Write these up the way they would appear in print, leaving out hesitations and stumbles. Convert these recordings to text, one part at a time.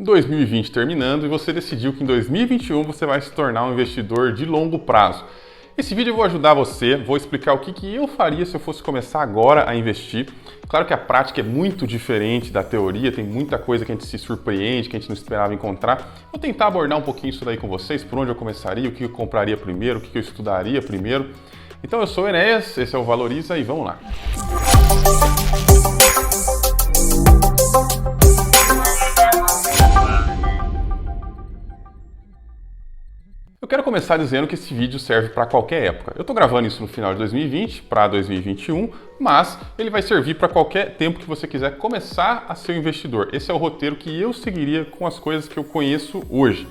2020 terminando e você decidiu que em 2021 você vai se tornar um investidor de longo prazo. Esse vídeo eu vou ajudar você, vou explicar o que eu faria se eu fosse começar agora a investir. Claro que a prática é muito diferente da teoria, tem muita coisa que a gente se surpreende, que a gente não esperava encontrar. Vou tentar abordar um pouquinho isso daí com vocês, por onde eu começaria, o que eu compraria primeiro, o que eu estudaria primeiro. Então eu sou o Enéas, esse é o Valoriza e vamos lá. Eu quero começar dizendo que esse vídeo serve para qualquer época. Eu estou gravando isso no final de 2020 para 2021, mas ele vai servir para qualquer tempo que você quiser começar a ser um investidor. Esse é o roteiro que eu seguiria com as coisas que eu conheço hoje.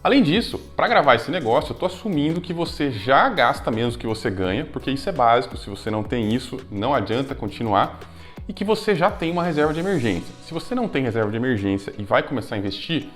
Além disso, para gravar esse negócio, eu estou assumindo que você já gasta menos do que você ganha, porque isso é básico. Se você não tem isso, não adianta continuar. E que você já tem uma reserva de emergência. Se você não tem reserva de emergência e vai começar a investir,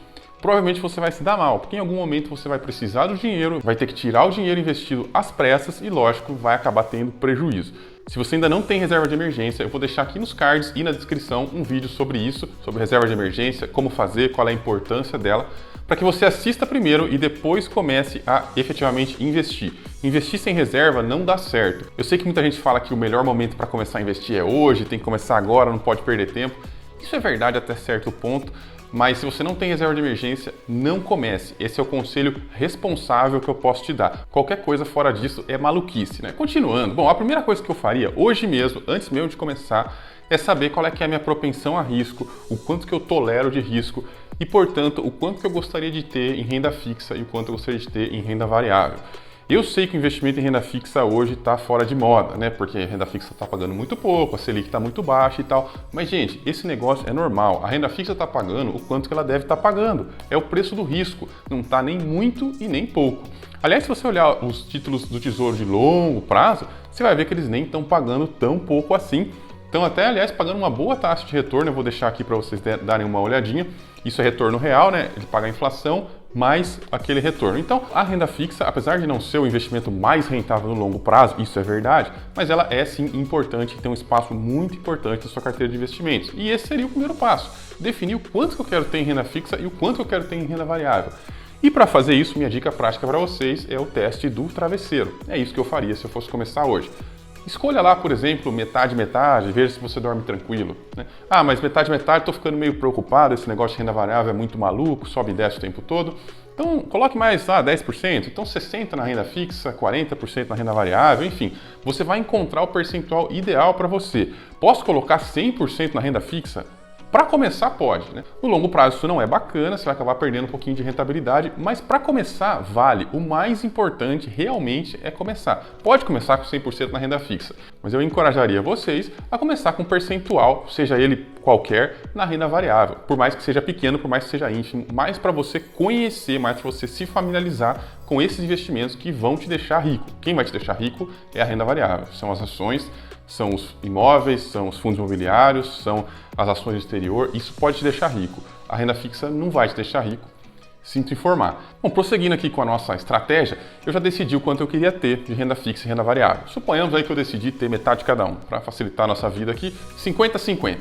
provavelmente você vai se dar mal, porque em algum momento você vai precisar do dinheiro, vai ter que tirar o dinheiro investido às pressas e, lógico, vai acabar tendo prejuízo. Se você ainda não tem reserva de emergência, eu vou deixar aqui nos cards e na descrição um vídeo sobre isso, sobre reserva de emergência, como fazer, qual é a importância dela, para que você assista primeiro e depois comece a efetivamente investir. Investir sem reserva não dá certo. Eu sei que muita gente fala que o melhor momento para começar a investir é hoje, tem que começar agora, não pode perder tempo. Isso é verdade até certo ponto, mas se você não tem reserva de emergência, não comece. Esse é o conselho responsável que eu posso te dar. Qualquer coisa fora disso é maluquice, né? Continuando, bom, a primeira coisa que eu faria hoje mesmo, antes mesmo de começar, é saber qual é que é a minha propensão a risco, o quanto que eu tolero de risco e, portanto, o quanto que eu gostaria de ter em renda fixa e o quanto eu gostaria de ter em renda variável. Eu sei que o investimento em renda fixa hoje está fora de moda, né? Porque a renda fixa está pagando muito pouco, a Selic está muito baixa e tal. Mas, gente, esse negócio é normal. A renda fixa está pagando o quanto que ela deve estar pagando. É o preço do risco. Não está nem muito e nem pouco. Aliás, se você olhar os títulos do Tesouro de longo prazo, você vai ver que eles nem estão pagando tão pouco assim. Então, até, aliás, pagando uma boa taxa de retorno, eu vou deixar aqui para vocês darem uma olhadinha. Isso é retorno real, né? Ele paga a inflação mais aquele retorno. Então, a renda fixa, apesar de não ser o investimento mais rentável no longo prazo, isso é verdade, mas ela é sim importante e tem um espaço muito importante na sua carteira de investimentos. E esse seria o primeiro passo, definir o quanto que eu quero ter em renda fixa e o quanto que eu quero ter em renda variável. E para fazer isso, minha dica prática para vocês é o teste do travesseiro. É isso que eu faria se eu fosse começar hoje. Escolha lá, por exemplo, metade, veja se você dorme tranquilo. Né? Ah, mas metade, estou ficando meio preocupado, esse negócio de renda variável é muito maluco, sobe e desce o tempo todo. Então, coloque mais 10%, então 60% na renda fixa, 40% na renda variável, enfim. Você vai encontrar o percentual ideal para você. Posso colocar 100% na renda fixa? Para começar, pode, né? No longo prazo isso não é bacana, você vai acabar perdendo um pouquinho de rentabilidade, mas para começar, vale. O mais importante realmente é começar. Pode começar com 100% na renda fixa, mas eu encorajaria vocês a começar com um percentual, seja ele qualquer, na renda variável. Por mais que seja pequeno, por mais que seja ínfimo, mais para você conhecer, mais para você se familiarizar com esses investimentos que vão te deixar rico. Quem vai te deixar rico é a renda variável, são as ações, são os imóveis, são os fundos imobiliários, são as ações do exterior, isso pode te deixar rico. A renda fixa não vai te deixar rico, sinto informar. Bom, prosseguindo aqui com a nossa estratégia, eu já decidi o quanto eu queria ter de renda fixa e renda variável. Suponhamos aí que eu decidi ter metade de cada um, para facilitar a nossa vida aqui, 50-50.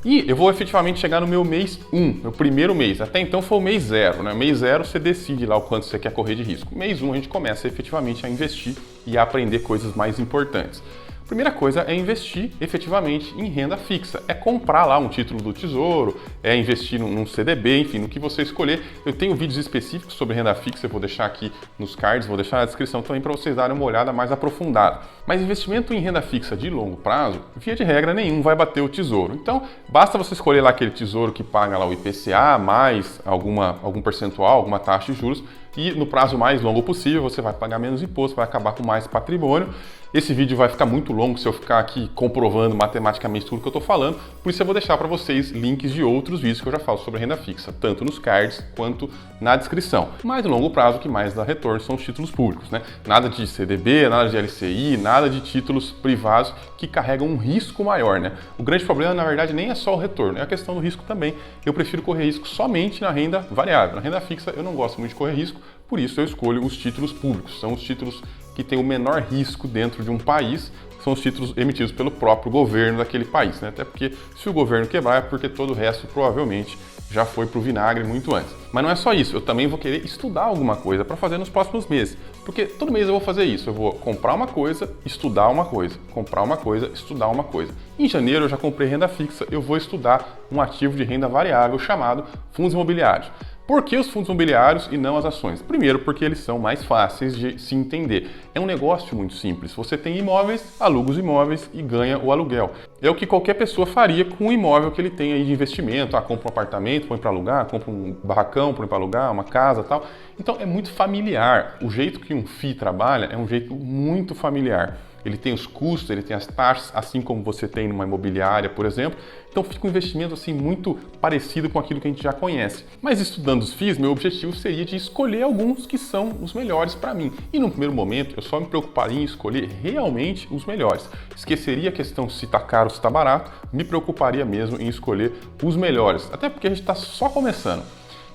E eu vou efetivamente chegar no meu mês 1, meu primeiro mês. Até então foi o mês 0, né? Mês 0 você decide lá o quanto você quer correr de risco. Mês 1 a gente começa efetivamente a investir e a aprender coisas mais importantes. Primeira coisa é investir efetivamente em renda fixa. É comprar lá um título do Tesouro, é investir num CDB, enfim, no que você escolher. Eu tenho vídeos específicos sobre renda fixa, eu vou deixar aqui nos cards, vou deixar na descrição também para vocês darem uma olhada mais aprofundada. Mas investimento em renda fixa de longo prazo, via de regra nenhum vai bater o Tesouro. Então, basta você escolher lá aquele Tesouro que paga lá o IPCA, mais algum percentual, alguma taxa de juros, e no prazo mais longo possível você vai pagar menos imposto, vai acabar com mais patrimônio. Esse vídeo vai ficar muito longo se eu ficar aqui comprovando matematicamente tudo que eu estou falando, por isso eu vou deixar para vocês links de outros vídeos que eu já falo sobre renda fixa, tanto nos cards quanto na descrição. Mas no longo prazo o que mais dá retorno são os títulos públicos, né? Nada de CDB, nada de LCI, nada de títulos privados que carregam um risco maior, né? O grande problema, na verdade, nem é só o retorno, é a questão do risco também. Eu prefiro correr risco somente na renda variável. Na renda fixa eu não gosto muito de correr risco, por isso eu escolho os títulos públicos. São os títulos que têm o menor risco dentro de um país, são os títulos emitidos pelo próprio governo daquele país, né? Até porque se o governo quebrar é porque todo o resto provavelmente já foi para o vinagre muito antes. Mas não é só isso, eu também vou querer estudar alguma coisa para fazer nos próximos meses. Porque todo mês eu vou fazer isso, eu vou comprar uma coisa, estudar uma coisa, comprar uma coisa, estudar uma coisa. Em janeiro eu já comprei renda fixa, eu vou estudar um ativo de renda variável chamado fundos imobiliários. Por que os fundos imobiliários e não as ações? Primeiro, porque eles são mais fáceis de se entender. É um negócio muito simples. Você tem imóveis, aluga os imóveis e ganha o aluguel. É o que qualquer pessoa faria com o imóvel que ele tem aí de investimento. Compra um apartamento, põe para alugar, compra um barracão, põe para alugar, uma casa e tal. Então é muito familiar. O jeito que um FII trabalha é um jeito muito familiar. Ele tem os custos, ele tem as taxas, assim como você tem numa imobiliária, por exemplo. Então fica um investimento assim muito parecido com aquilo que a gente já conhece. Mas estudando os FIIs, meu objetivo seria de escolher alguns que são os melhores para mim. E num primeiro momento, eu só me preocuparia em escolher realmente os melhores. Esqueceria a questão se está caro ou se está barato, me preocuparia mesmo em escolher os melhores. Até porque a gente está só começando.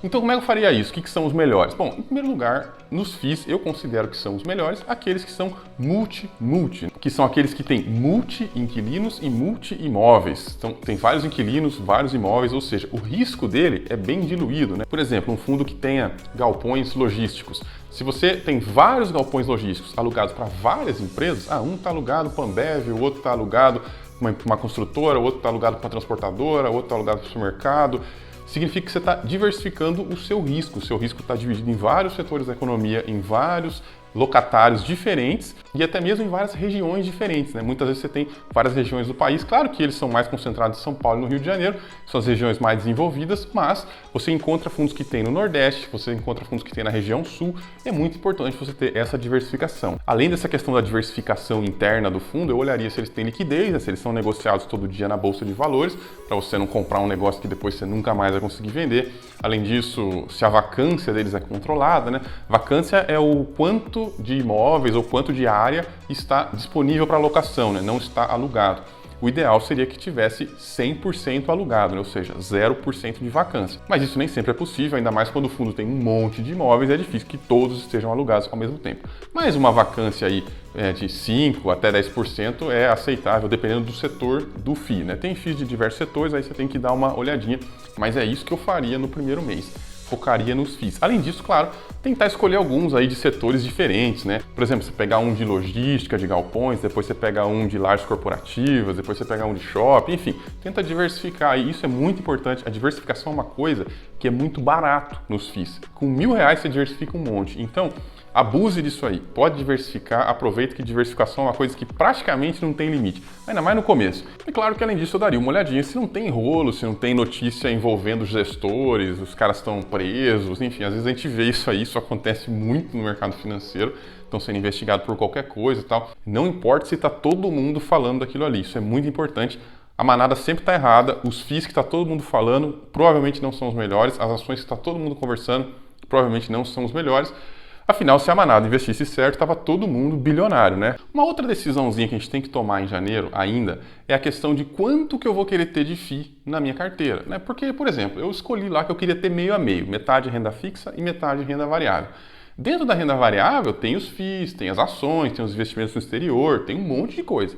Então, como é que eu faria isso? O que são os melhores? Bom, em primeiro lugar, nos FIIs, eu considero que são os melhores aqueles que são multi, que são aqueles que têm multi-inquilinos e multi-imóveis. Então, tem vários inquilinos, vários imóveis, ou seja, o risco dele é bem diluído, né? Por exemplo, um fundo que tenha galpões logísticos. Se você tem vários galpões logísticos alugados para várias empresas, um está alugado para a Ambev, o outro está alugado para uma construtora, o outro está alugado para uma transportadora, o outro está alugado para o supermercado, significa que você está diversificando o seu risco. O seu risco está dividido em vários setores da economia, em vários locatários diferentes e até mesmo em várias regiões diferentes, né? Muitas vezes você tem várias regiões do país, claro que eles são mais concentrados em São Paulo e no Rio de Janeiro, são as regiões mais desenvolvidas, mas você encontra fundos que tem no Nordeste, você encontra fundos que tem na região Sul, é muito importante você ter essa diversificação. Além dessa questão da diversificação interna do fundo, eu olharia se eles têm liquidez, né? Se eles são negociados todo dia na Bolsa de Valores, para você não comprar um negócio que depois você nunca mais vai conseguir vender. Além disso, se a vacância deles é controlada, né? Vacância é o quanto de imóveis ou quanto de área está disponível para locação, né? Não está alugado. O ideal seria que tivesse 100% alugado, né? Ou seja, 0% de vacância. Mas isso nem sempre é possível, ainda mais quando o fundo tem um monte de imóveis, é difícil que todos estejam alugados ao mesmo tempo. Mas uma vacância aí de 5% até 10% é aceitável, dependendo do setor do FII, né? Tem FIIs de diversos setores, aí você tem que dar uma olhadinha, mas é isso que eu faria no primeiro mês. Focaria nos FIIs. Além disso, claro, tentar escolher alguns aí de setores diferentes, né? Por exemplo, você pegar um de logística, de galpões, depois você pega um de lajes corporativas, depois você pega um de shopping, enfim, tenta diversificar. E isso é muito importante. A diversificação é uma coisa que é muito barato nos FIIs. Com R$1.000 você diversifica um monte. Então, abuse disso aí, pode diversificar, aproveita que diversificação é uma coisa que praticamente não tem limite, ainda mais no começo. E claro que além disso eu daria uma olhadinha se não tem rolo, se não tem notícia envolvendo os gestores, os caras estão presos, enfim, às vezes a gente vê isso aí, isso acontece muito no mercado financeiro, estão sendo investigados por qualquer coisa e tal. Não importa se está todo mundo falando daquilo ali, isso é muito importante. A manada sempre está errada, os FIIs que está todo mundo falando provavelmente não são os melhores, as ações que está todo mundo conversando provavelmente não são os melhores. Afinal, se a manada investisse certo, estava todo mundo bilionário, né? Uma outra decisãozinha que a gente tem que tomar em janeiro ainda é a questão de quanto que eu vou querer ter de FII na minha carteira, né? Porque, por exemplo, eu escolhi lá que eu queria ter meio a meio, metade renda fixa e metade renda variável. Dentro da renda variável tem os FIIs, tem as ações, tem os investimentos no exterior, tem um monte de coisa.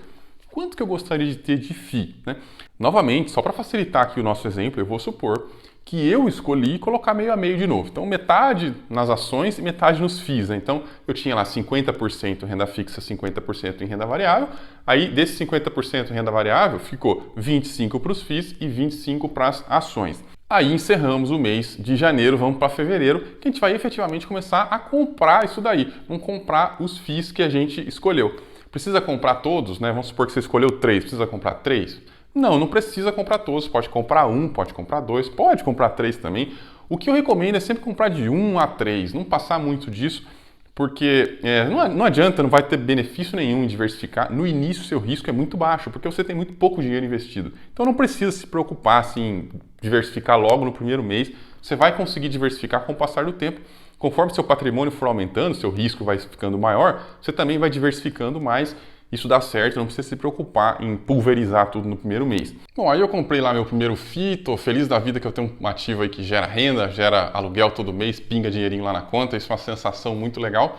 Quanto que eu gostaria de ter de FII, né? Novamente, só para facilitar aqui o nosso exemplo, eu vou supor que eu escolhi colocar meio a meio de novo. Então, metade nas ações e metade nos FIIs, né? Então, eu tinha lá 50% renda fixa, 50% em renda variável. Aí, desses 50% em renda variável, ficou 25% para os FIIs e 25% para as ações. Aí encerramos o mês de janeiro, vamos para fevereiro, que a gente vai efetivamente começar a comprar isso daí. Vamos comprar os FIIs que a gente escolheu. Precisa comprar todos, né? Vamos supor que você escolheu 3, precisa comprar 3? Não, não precisa comprar todos, pode comprar 1, pode comprar 2, pode comprar 3 também. O que eu recomendo é sempre comprar de 1 a 3, não passar muito disso, porque não adianta, não vai ter benefício nenhum em diversificar. No início, seu risco é muito baixo, porque você tem muito pouco dinheiro investido. Então não precisa se preocupar assim, em diversificar logo no primeiro mês. Você vai conseguir diversificar com o passar do tempo. Conforme seu patrimônio for aumentando, seu risco vai ficando maior, você também vai diversificando mais. Isso dá certo, não precisa se preocupar em pulverizar tudo no primeiro mês. Bom, aí eu comprei lá meu primeiro FII, tô feliz da vida que eu tenho um ativo aí que gera renda, gera aluguel todo mês, pinga dinheirinho lá na conta, isso é uma sensação muito legal.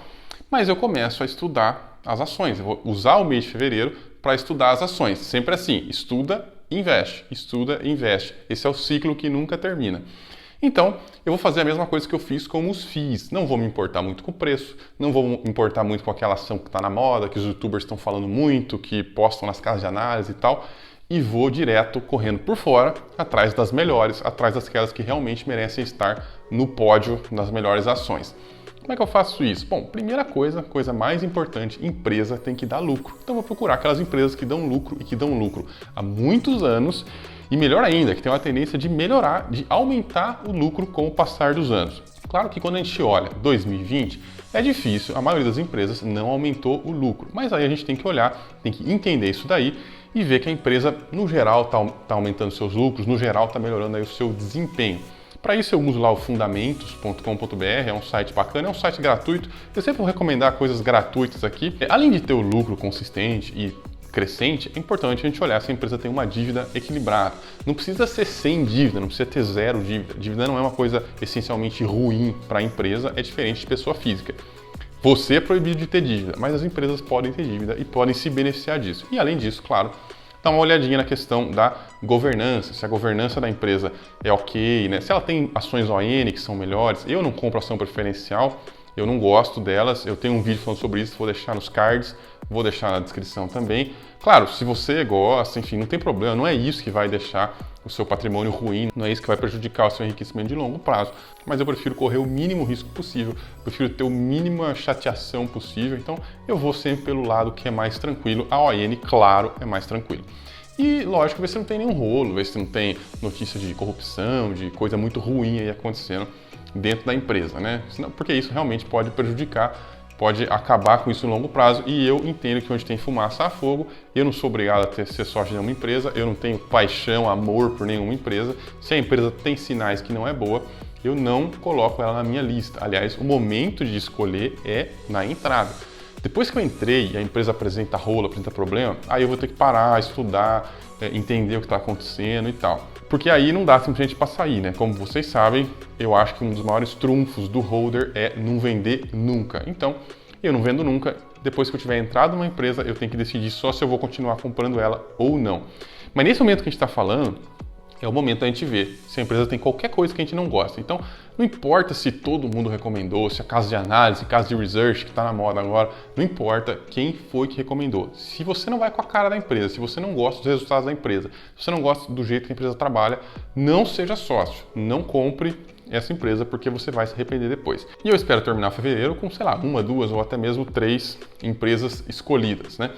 Mas eu começo a estudar as ações, eu vou usar o mês de fevereiro para estudar as ações. Sempre assim, estuda investe, estuda e investe. Esse é o ciclo que nunca termina. Então, eu vou fazer a mesma coisa que eu fiz com os FIIs. Não vou me importar muito com o preço, não vou me importar muito com aquela ação que está na moda, que os youtubers estão falando muito, que postam nas casas de análise e tal, e vou direto, correndo por fora, atrás das melhores, atrás daquelas que realmente merecem estar no pódio das melhores ações. Como é que eu faço isso? Bom, primeira coisa mais importante, empresa tem que dar lucro. Então, vou procurar aquelas empresas que dão lucro e que dão lucro há muitos anos, e melhor ainda, que tem uma tendência de melhorar, de aumentar o lucro com o passar dos anos. Claro que quando a gente olha 2020, é difícil, a maioria das empresas não aumentou o lucro. Mas aí a gente tem que olhar, tem que entender isso daí e ver que a empresa, no geral, está aumentando seus lucros, no geral, está melhorando aí o seu desempenho. Para isso eu uso lá o fundamentos.com.br, é um site bacana, é um site gratuito. Eu sempre vou recomendar coisas gratuitas aqui. Além de ter o lucro consistente e crescente, é importante a gente olhar se a empresa tem uma dívida equilibrada. Não precisa ser sem dívida, não precisa ter zero dívida. Dívida não é uma coisa essencialmente ruim para a empresa, é diferente de pessoa física. Você é proibido de ter dívida, mas as empresas podem ter dívida e podem se beneficiar disso. E além disso, claro, dá uma olhadinha na questão da governança, se a governança da empresa é ok, né? Se ela tem ações ON que são melhores. Eu não compro ação preferencial, eu não gosto delas, eu tenho um vídeo falando sobre isso, vou deixar nos cards, vou deixar na descrição também. Claro, se você gosta, enfim, não tem problema, não é isso que vai deixar o seu patrimônio ruim, não é isso que vai prejudicar o seu enriquecimento de longo prazo, mas eu prefiro correr o mínimo risco possível, prefiro ter o mínima chateação possível, então eu vou sempre pelo lado que é mais tranquilo. A ON, claro, é mais tranquilo. E lógico, ver se não tem nenhum rolo, ver se não tem notícia de corrupção, de coisa muito ruim aí acontecendo dentro da empresa, né? Porque isso realmente pode prejudicar, pode acabar com isso no longo prazo, e eu entendo que onde tem fumaça há fogo. Eu não sou obrigado a ser sócio de nenhuma empresa, eu não tenho paixão, amor por nenhuma empresa. Se a empresa tem sinais que não é boa, eu não coloco ela na minha lista. Aliás, o momento de escolher é na entrada. Depois que eu entrei e a empresa apresenta rolo, apresenta problema, aí eu vou ter que parar, estudar, entender o que está acontecendo e tal. Porque aí não dá simplesmente para sair, né? Como vocês sabem, eu acho que um dos maiores trunfos do holder é não vender nunca. Então, eu não vendo nunca. Depois que eu tiver entrado numa empresa, eu tenho que decidir só se eu vou continuar comprando ela ou não. Mas nesse momento que a gente está falando, é o momento da gente ver se a empresa tem qualquer coisa que a gente não gosta. Então, não importa se todo mundo recomendou, se a casa de análise, casa de research que está na moda agora, não importa quem foi que recomendou. Se você não vai com a cara da empresa, se você não gosta dos resultados da empresa, se você não gosta do jeito que a empresa trabalha, não seja sócio, não compre essa empresa, porque você vai se arrepender depois. E eu espero terminar fevereiro com, sei lá, 1, 2 ou até mesmo 3 empresas escolhidas, né?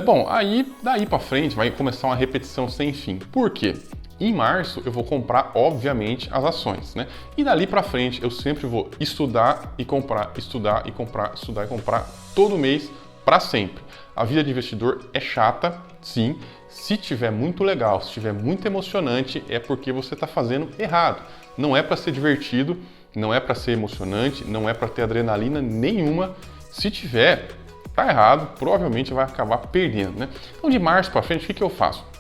Bom, aí daí para frente vai começar uma repetição sem fim. Por quê? Em março eu vou comprar, obviamente, as ações, né? E dali para frente eu sempre vou estudar e comprar, estudar e comprar, estudar e comprar todo mês para sempre. A vida de investidor é chata, sim. Se tiver muito legal, se tiver muito emocionante, é porque você está fazendo errado. Não é para ser divertido, não é para ser emocionante, não é para ter adrenalina nenhuma. Se tiver, tá errado, provavelmente vai acabar perdendo, né? Então de março para frente, o que eu faço?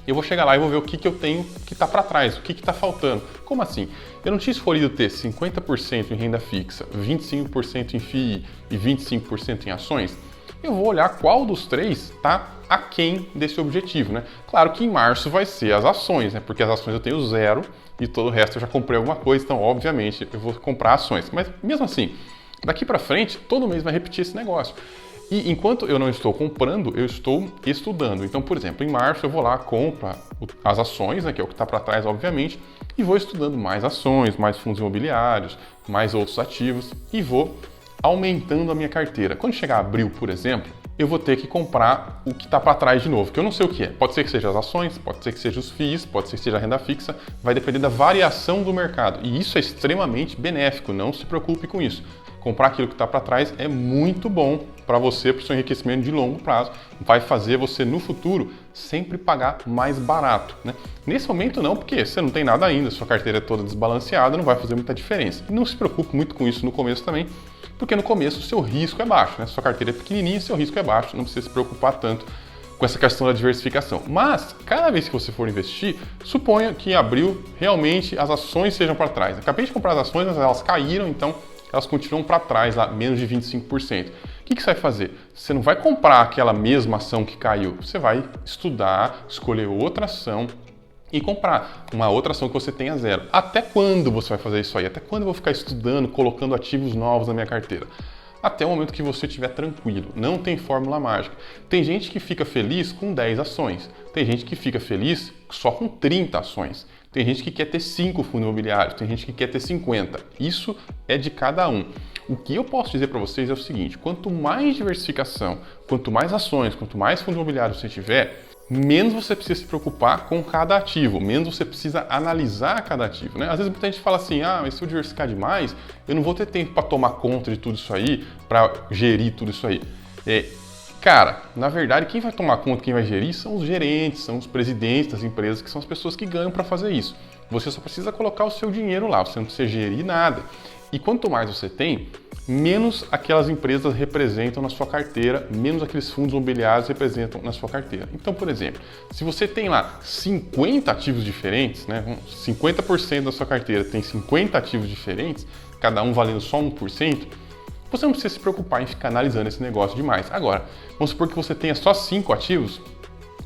Eu vou chegar lá e vou ver o que eu tenho que está para trás, o que está faltando. Como assim? Eu não tinha escolhido ter 50% em renda fixa, 25% em FII e 25% em ações? Eu vou olhar qual dos três está aquém desse objetivo, né? Claro que em março vai ser as ações, né? Porque as ações eu tenho 0 e todo o resto eu já comprei alguma coisa, então obviamente eu vou comprar ações. Mas mesmo assim, daqui para frente, todo mês vai repetir esse negócio. E enquanto eu não estou comprando, eu estou estudando. Então, por exemplo, em março eu vou lá, compro as ações, né, que é o que está para trás, obviamente, e vou estudando mais ações, mais fundos imobiliários, mais outros ativos, e vou aumentando a minha carteira. Quando chegar abril, por exemplo, eu vou ter que comprar o que está para trás de novo, que eu não sei o que é. Pode ser que seja as ações, pode ser que seja os FIIs, pode ser que seja a renda fixa, vai depender da variação do mercado. E isso é extremamente benéfico, não se preocupe com isso. Comprar aquilo que está para trás é muito bom para você, para o seu enriquecimento de longo prazo. Vai fazer você, no futuro, sempre pagar mais barato, né? Nesse momento não, porque você não tem nada ainda, sua carteira é toda desbalanceada, não vai fazer muita diferença. E não se preocupe muito com isso no começo também, porque no começo o seu risco é baixo, né? Sua carteira é pequenininha, seu risco é baixo, não precisa se preocupar tanto com essa questão da diversificação. Mas, cada vez que você for investir, suponha que em abril realmente as ações sejam para trás. Acabei de comprar as ações, mas elas caíram, então elas continuam para trás, lá, menos de 25%. O que você vai fazer? Você não vai comprar aquela mesma ação que caiu, você vai estudar, escolher outra ação e comprar uma outra ação que você tenha zero. Até quando você vai fazer isso aí? Até quando eu vou ficar estudando, colocando ativos novos na minha carteira? Até o momento que você estiver tranquilo. Não tem fórmula mágica. Tem gente que fica feliz com 10 ações. Tem gente que fica feliz só com 30 ações. Tem gente que quer ter 5 fundos imobiliários. Tem gente que quer ter 50. Isso é de cada um. O que eu posso dizer para vocês é o seguinte: quanto mais diversificação, quanto mais ações, quanto mais fundos imobiliários você tiver, menos você precisa se preocupar com cada ativo, menos você precisa analisar cada ativo, né? Às vezes muita gente fala assim, mas se eu diversificar demais, eu não vou ter tempo para tomar conta de tudo isso aí, para gerir tudo isso aí. Cara, na verdade, quem vai tomar conta, quem vai gerir são os gerentes, são os presidentes das empresas, que são as pessoas que ganham para fazer isso. Você só precisa colocar o seu dinheiro lá, você não precisa gerir nada. E quanto mais você tem, menos aquelas empresas representam na sua carteira, menos aqueles fundos imobiliários representam na sua carteira. Então, por exemplo, se você tem lá 50 ativos diferentes, né, 50% da sua carteira tem 50 ativos diferentes, cada um valendo só 1%, você não precisa se preocupar em ficar analisando esse negócio demais. Agora, vamos supor que você tenha só 5 ativos,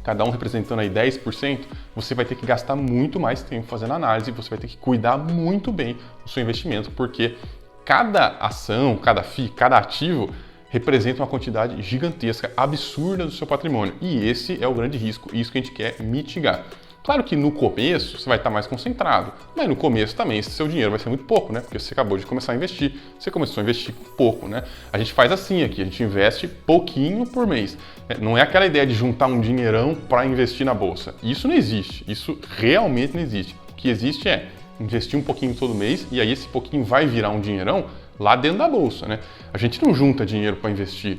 cada um representando aí 10%, você vai ter que gastar muito mais tempo fazendo análise, você vai ter que cuidar muito bem do seu investimento, porque cada ação, cada FII, cada ativo representa uma quantidade gigantesca, absurda do seu patrimônio. E esse é o grande risco, isso que a gente quer mitigar. Claro que no começo você vai estar mais concentrado, mas no começo também esse seu dinheiro vai ser muito pouco, né? Porque você acabou de começar a investir, você começou a investir pouco, né? A gente faz assim aqui, a gente investe pouquinho por mês. Não é aquela ideia de juntar um dinheirão para investir na bolsa. Isso não existe, isso realmente não existe. O que existe é investir um pouquinho todo mês e aí esse pouquinho vai virar um dinheirão lá dentro da bolsa, né? A gente não junta dinheiro para investir,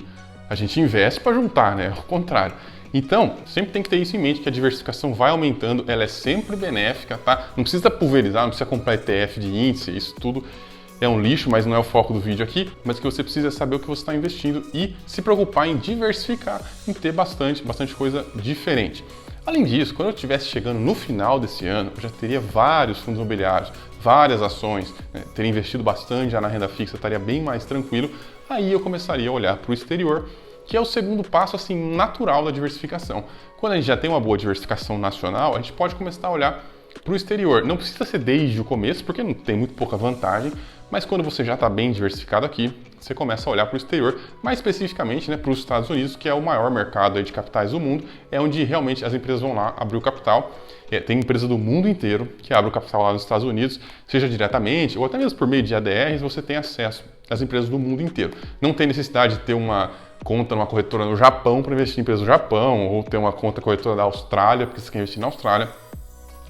a gente investe para juntar, né? Ao contrário. Então, sempre tem que ter isso em mente, que a diversificação vai aumentando, ela é sempre benéfica, tá? Não precisa pulverizar, não precisa comprar ETF de índice, isso tudo é um lixo, mas não é o foco do vídeo aqui. Mas o que você precisa é saber o que você está investindo e se preocupar em diversificar, em ter bastante coisa diferente. Além disso, quando eu estivesse chegando no final desse ano, eu já teria vários fundos imobiliários, várias ações, né? Teria investido bastante já na renda fixa, estaria bem mais tranquilo. Aí eu começaria a olhar para o exterior, que é o segundo passo assim natural da diversificação. Quando a gente já tem uma boa diversificação nacional, a gente pode começar a olhar para o exterior. Não precisa ser desde o começo, porque não tem muito pouca vantagem, mas quando você já está bem diversificado aqui, você começa a olhar para o exterior, mais especificamente, né, para os Estados Unidos, que é o maior mercado aí de capitais do mundo, é onde realmente as empresas vão lá abrir o capital. Tem empresa do mundo inteiro que abre o capital lá nos Estados Unidos, seja diretamente ou até mesmo por meio de ADRs, você tem acesso às empresas do mundo inteiro. Não tem necessidade de ter uma conta numa corretora no Japão para investir em empresas do Japão, ou ter uma conta corretora da Austrália, porque você quer investir na Austrália.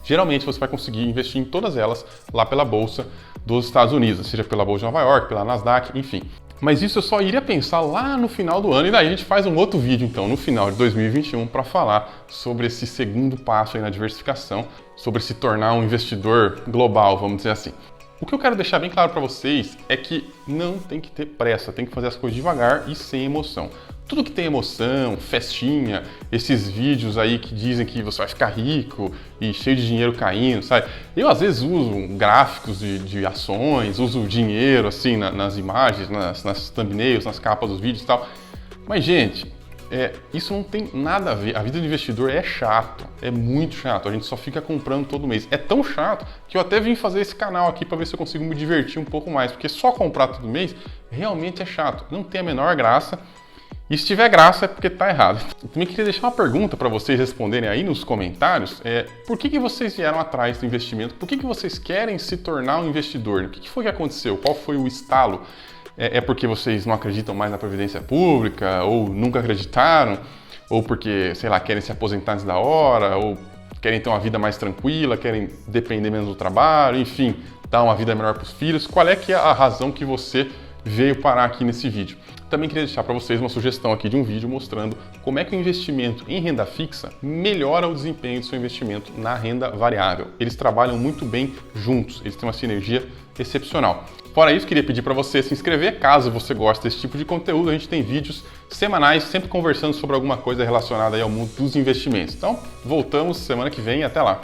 Geralmente você vai conseguir investir em todas elas lá pela Bolsa dos Estados Unidos, seja pela Bolsa de Nova York, pela Nasdaq, enfim. Mas isso eu só iria pensar lá no final do ano, e daí a gente faz um outro vídeo então no final de 2021 para falar sobre esse segundo passo aí na diversificação, sobre se tornar um investidor global, vamos dizer assim. O que eu quero deixar bem claro para vocês é que não tem que ter pressa, tem que fazer as coisas devagar e sem emoção. Tudo que tem emoção, festinha, esses vídeos aí que dizem que você vai ficar rico e cheio de dinheiro caindo, sabe? Eu às vezes uso gráficos de ações, uso dinheiro assim nas imagens, nas thumbnails, nas capas dos vídeos e tal. Mas, gente, isso não tem nada a ver. A vida de investidor é chato, é muito chato. A gente só fica comprando todo mês. É tão chato que eu até vim fazer esse canal aqui para ver se eu consigo me divertir um pouco mais, porque só comprar todo mês realmente é chato. Não tem a menor graça. E se tiver graça é porque está errado. Eu também queria deixar uma pergunta para vocês responderem aí nos comentários. Por que vocês vieram atrás do investimento? Por que vocês querem se tornar um investidor? O que foi que aconteceu? Qual foi o estalo? É porque vocês não acreditam mais na Previdência Pública? Ou nunca acreditaram? Ou porque, sei lá, querem se aposentar antes da hora? Ou querem ter uma vida mais tranquila? Querem depender menos do trabalho? Enfim, dar uma vida melhor para os filhos? Qual é que é a razão que você veio parar aqui nesse vídeo? Também queria deixar para vocês uma sugestão aqui de um vídeo mostrando como é que o investimento em renda fixa melhora o desempenho do seu investimento na renda variável. Eles trabalham muito bem juntos, eles têm uma sinergia excepcional. Fora isso, queria pedir para você se inscrever, caso você goste desse tipo de conteúdo. A gente tem vídeos semanais, sempre conversando sobre alguma coisa relacionada aí ao mundo dos investimentos. Então, voltamos semana que vem e até lá!